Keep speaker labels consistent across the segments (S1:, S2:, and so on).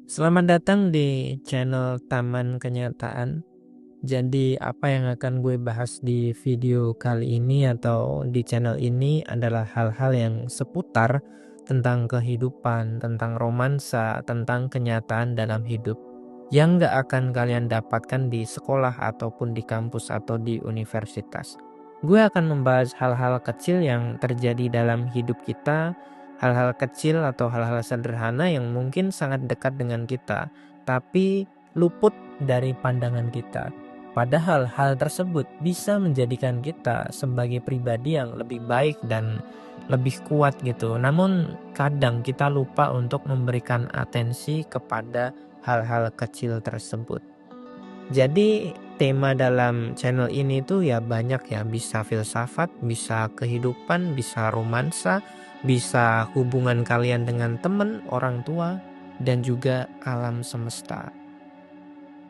S1: Selamat datang di channel Taman Kenyataan. Jadi apa yang akan gue bahas di video kali ini atau di channel ini adalah hal-hal yang seputar tentang kehidupan, tentang romansa, tentang kenyataan dalam hidup yang gak akan kalian dapatkan di sekolah ataupun di kampus atau di universitas. Gue akan membahas hal-hal kecil yang terjadi dalam hidup kita, hal-hal kecil atau hal-hal sederhana yang mungkin sangat dekat dengan kita, tapi luput dari pandangan kita. Padahal hal tersebut bisa menjadikan kita sebagai pribadi yang lebih baik dan lebih kuat gitu. Namun kadang kita lupa untuk memberikan atensi kepada hal-hal kecil tersebut. Jadi tema dalam channel ini tuh ya banyak ya, bisa filsafat, bisa kehidupan, bisa romansa, bisa hubungan kalian dengan teman, orang tua, dan juga alam semesta.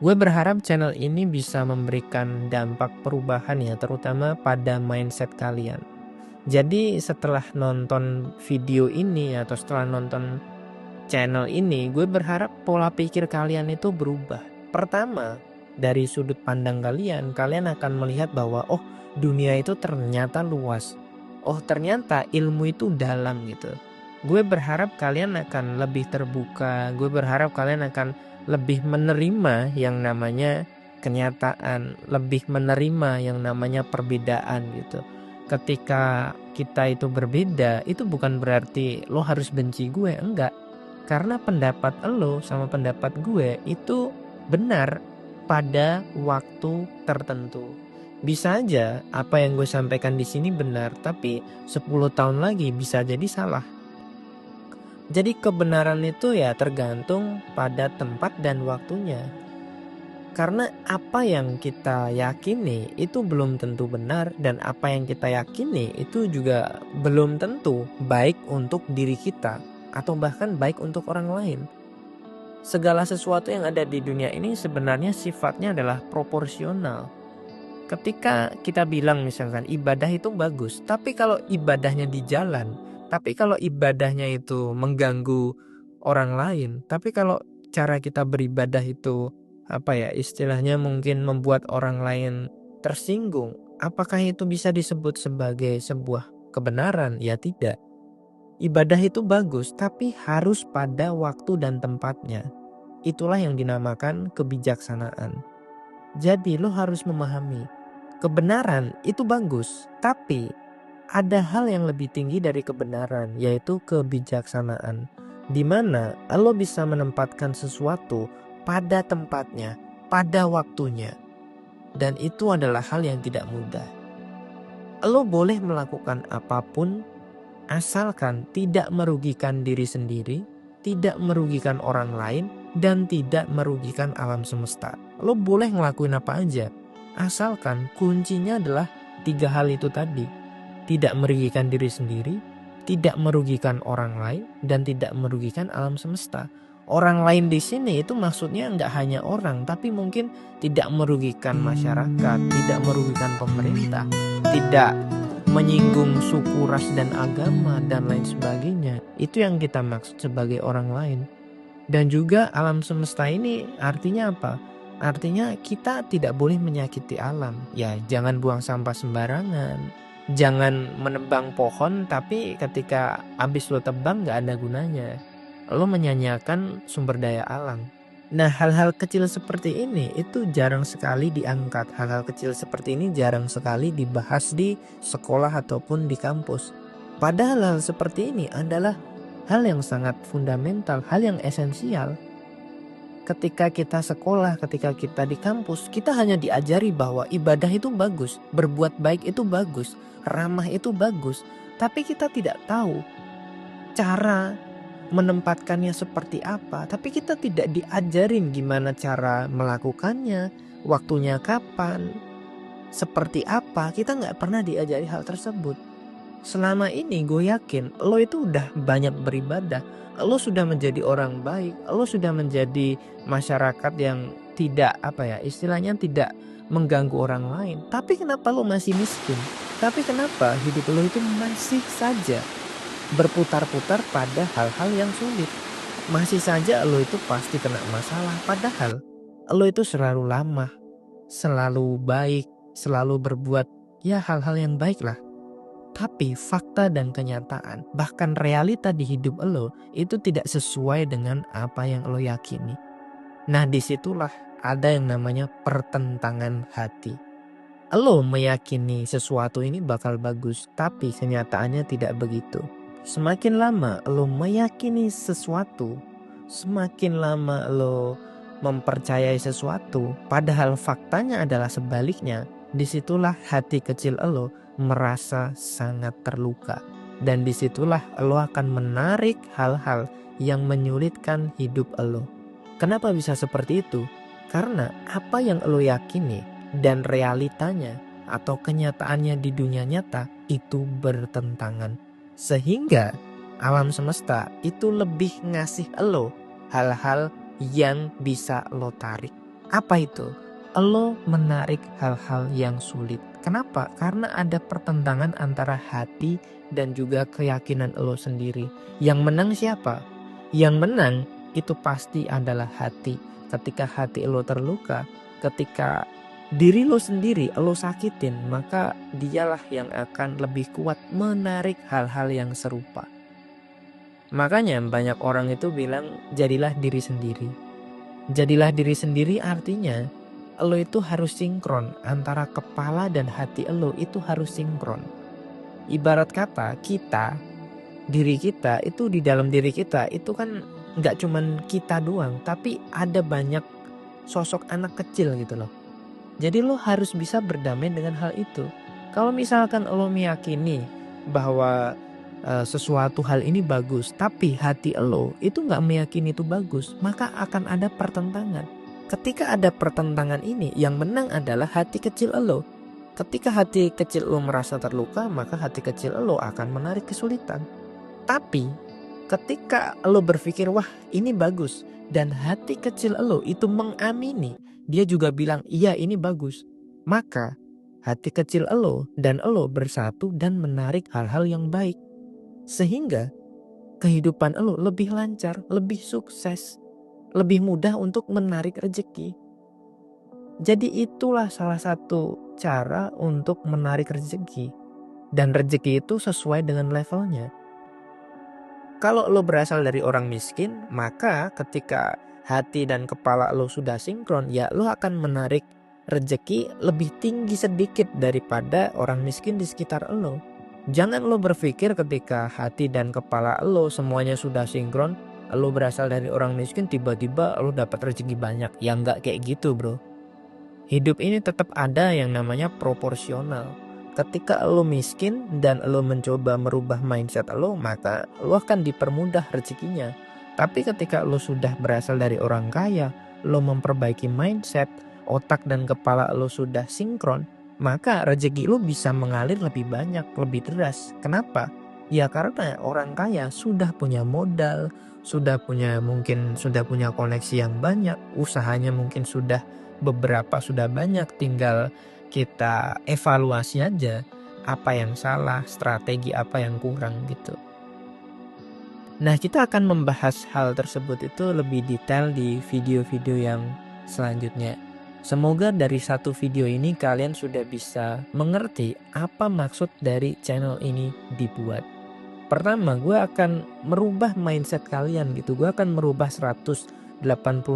S1: Gue berharap channel ini bisa memberikan dampak perubahan ya, terutama pada mindset kalian. Jadi setelah nonton video ini atau setelah nonton channel ini, gue berharap pola pikir kalian itu berubah. Pertama, dari sudut pandang kalian akan melihat bahwa oh, dunia itu ternyata luas. Oh, ternyata ilmu itu dalam gitu. Gue berharap kalian akan lebih terbuka. Gue berharap kalian akan lebih menerima yang namanya kenyataan, lebih menerima yang namanya perbedaan gitu. Ketika kita itu berbeda, itu bukan berarti lo harus benci gue, enggak. Karena pendapat lo sama pendapat gue itu benar pada waktu tertentu. Bisa aja apa yang gue sampaikan di sini benar, tapi 10 tahun lagi bisa jadi salah. Jadi kebenaran itu ya tergantung pada tempat dan waktunya. Karena apa yang kita yakini itu belum tentu benar, dan apa yang kita yakini itu juga belum tentu baik untuk diri kita atau bahkan baik untuk orang lain. Segala sesuatu yang ada di dunia ini sebenarnya sifatnya adalah proporsional. Ketika kita bilang misalkan ibadah itu bagus, tapi kalau ibadahnya di jalan, tapi kalau ibadahnya itu mengganggu orang lain, tapi kalau cara kita beribadah itu istilahnya mungkin membuat orang lain tersinggung, apakah itu bisa disebut sebagai sebuah kebenaran? Ya tidak. Ibadah itu bagus, tapi harus pada waktu dan tempatnya. Itulah yang dinamakan kebijaksanaan. Jadi lo harus memahami, kebenaran itu bagus, tapi ada hal yang lebih tinggi dari kebenaran, yaitu kebijaksanaan. Di mana lo bisa menempatkan sesuatu pada tempatnya, pada waktunya. Dan itu adalah hal yang tidak mudah. Lo boleh melakukan apapun, asalkan tidak merugikan diri sendiri, tidak merugikan orang lain, dan tidak merugikan alam semesta. Lo boleh ngelakuin apa aja, asalkan kuncinya adalah 3 hal itu tadi. Tidak merugikan diri sendiri, tidak merugikan orang lain, dan tidak merugikan alam semesta. Orang lain di sini itu maksudnya nggak hanya orang, tapi mungkin tidak merugikan masyarakat, tidak merugikan pemerintah, tidak menyinggung suku, ras, dan agama, dan lain sebagainya. Itu yang kita maksud sebagai orang lain. Dan juga alam semesta ini artinya apa? Artinya kita tidak boleh menyakiti alam. Ya, jangan buang sampah sembarangan. Jangan menebang pohon, tapi ketika habis lo tebang gak ada gunanya. Lo menyanyiakan sumber daya alam. Nah, hal-hal kecil seperti ini itu jarang sekali diangkat. Hal-hal kecil seperti ini jarang sekali dibahas di sekolah ataupun di kampus. Padahal hal seperti ini adalah hal yang sangat fundamental, hal yang esensial. Ketika kita sekolah, ketika kita di kampus, kita hanya diajari bahwa ibadah itu bagus, berbuat baik itu bagus, ramah itu bagus. Tapi kita tidak tahu cara menempatkannya seperti apa. Tapi kita tidak diajarin gimana cara melakukannya, waktunya kapan, seperti apa. Kita nggak pernah diajari hal tersebut. Selama ini gue yakin lo itu udah banyak beribadah, lo sudah menjadi orang baik, lo sudah menjadi masyarakat yang tidak istilahnya tidak mengganggu orang lain. Tapi kenapa lo masih miskin? Tapi kenapa hidup lo itu masih saja berputar-putar pada hal-hal yang sulit? masih saja lo itu pasti kena masalah. Padahal lo itu selalu lama, selalu baik, selalu berbuat ya hal-hal yang baik lah. Tapi fakta dan kenyataan, bahkan realita di hidup lo itu tidak sesuai dengan apa yang lo yakini. Nah, disitulah ada yang namanya pertentangan hati. Lo meyakini sesuatu ini bakal bagus, tapi kenyataannya tidak begitu. Semakin lama lo meyakini sesuatu, semakin lama lo mempercayai sesuatu, padahal faktanya adalah sebaliknya. Disitulah hati kecil lo merasa sangat terluka. Dan disitulah lo akan menarik hal-hal yang menyulitkan hidup lo. Kenapa bisa seperti itu? Karena apa yang lo yakini dan realitanya atau kenyataannya di dunia nyata itu bertentangan. Sehingga alam semesta itu lebih ngasih lo hal-hal yang bisa lo tarik. Apa itu? Lo menarik hal-hal yang sulit. Kenapa? Karena ada pertentangan antara hati dan juga keyakinan lo sendiri. Yang menang siapa? Yang menang itu pasti adalah hati. Ketika hati lo terluka, ketika diri lo sendiri lo sakitin, maka dialah yang akan lebih kuat menarik hal-hal yang serupa. Makanya banyak orang itu bilang jadilah diri sendiri. Jadilah diri sendiri artinya lo itu harus sinkron antara kepala dan hati lo itu harus sinkron. Ibarat kata diri kita itu di dalam diri kita itu kan gak cuman kita doang, tapi ada banyak sosok anak kecil gitu loh. Jadi lo harus bisa berdamai dengan hal itu. Kalau misalkan lo meyakini bahwa sesuatu hal ini bagus, tapi hati lo itu gak meyakini itu bagus, maka akan ada pertentangan. Ketika ada pertentangan ini, yang menang adalah hati kecil lo. Ketika hati kecil lo merasa terluka, maka hati kecil lo akan menarik kesulitan. Tapi ketika lo berpikir wah ini bagus, dan hati kecil lo itu mengamini, dia juga bilang iya ini bagus, maka hati kecil lo dan lo bersatu dan menarik hal-hal yang baik. Sehingga kehidupan lo lebih lancar, lebih sukses, lebih mudah untuk menarik rezeki. Jadi itulah salah satu cara untuk menarik rezeki. Dan rezeki itu sesuai dengan levelnya. Kalau lo berasal dari orang miskin, maka ketika hati dan kepala lo sudah sinkron, ya lo akan menarik rezeki lebih tinggi sedikit daripada orang miskin di sekitar lo. Jangan lo berpikir ketika hati dan kepala lo semuanya sudah sinkron, lo berasal dari orang miskin tiba-tiba lo dapat rezeki banyak. Ya nggak kayak gitu bro. Hidup ini tetap ada yang namanya proporsional. Ketika lo miskin dan lo mencoba merubah mindset lo, maka lo akan dipermudah rezekinya. Tapi ketika lo sudah berasal dari orang kaya, lo memperbaiki mindset, otak dan kepala lo sudah sinkron, maka rezeki lo bisa mengalir lebih banyak, lebih deras. Kenapa? Ya karena orang kaya sudah punya modal, sudah punya koneksi yang banyak, usahanya mungkin sudah banyak, tinggal kita evaluasi aja apa yang salah, strategi apa yang kurang gitu. Nah, kita akan membahas hal tersebut itu lebih detail di video-video yang selanjutnya. Semoga dari satu video ini kalian sudah bisa mengerti apa maksud dari channel ini dibuat. Pertama, gue akan merubah mindset kalian gitu. Gue akan merubah 180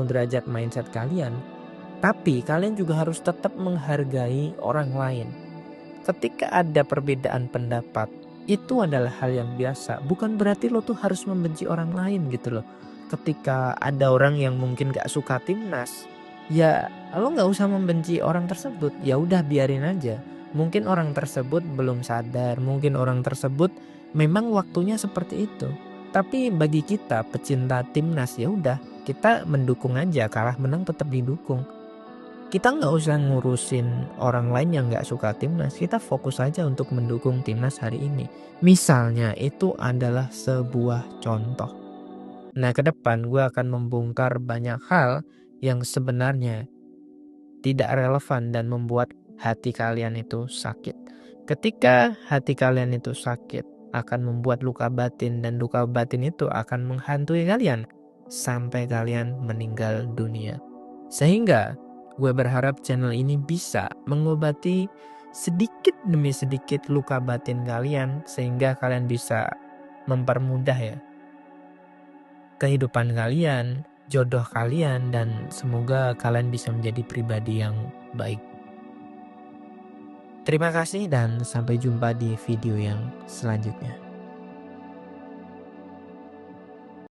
S1: derajat mindset kalian. Tapi kalian juga harus tetap menghargai orang lain. Ketika ada perbedaan pendapat, itu adalah hal yang biasa. Bukan berarti lo tuh harus membenci orang lain gitu loh. Ketika ada orang yang mungkin gak suka timnas, ya lo gak usah membenci orang tersebut. Ya udah biarin aja. Mungkin orang tersebut belum sadar, mungkin orang tersebut memang waktunya seperti itu. Tapi bagi kita pecinta timnas, ya udah kita mendukung aja, kalah menang tetap didukung. Kita nggak usah ngurusin orang lain yang nggak suka timnas. Kita fokus aja untuk mendukung timnas hari ini. Misalnya itu adalah sebuah contoh. Nah, ke depan gue akan membongkar banyak hal yang sebenarnya tidak relevan dan membuat hati kalian itu sakit. Ketika hati kalian itu sakit, akan membuat luka batin, dan luka batin itu akan menghantui kalian sampai kalian meninggal dunia. Sehingga gue berharap channel ini bisa mengobati sedikit demi sedikit luka batin kalian, sehingga kalian bisa mempermudah ya kehidupan kalian, jodoh kalian, dan semoga kalian bisa menjadi pribadi yang baik. Terima kasih dan sampai jumpa di video yang selanjutnya.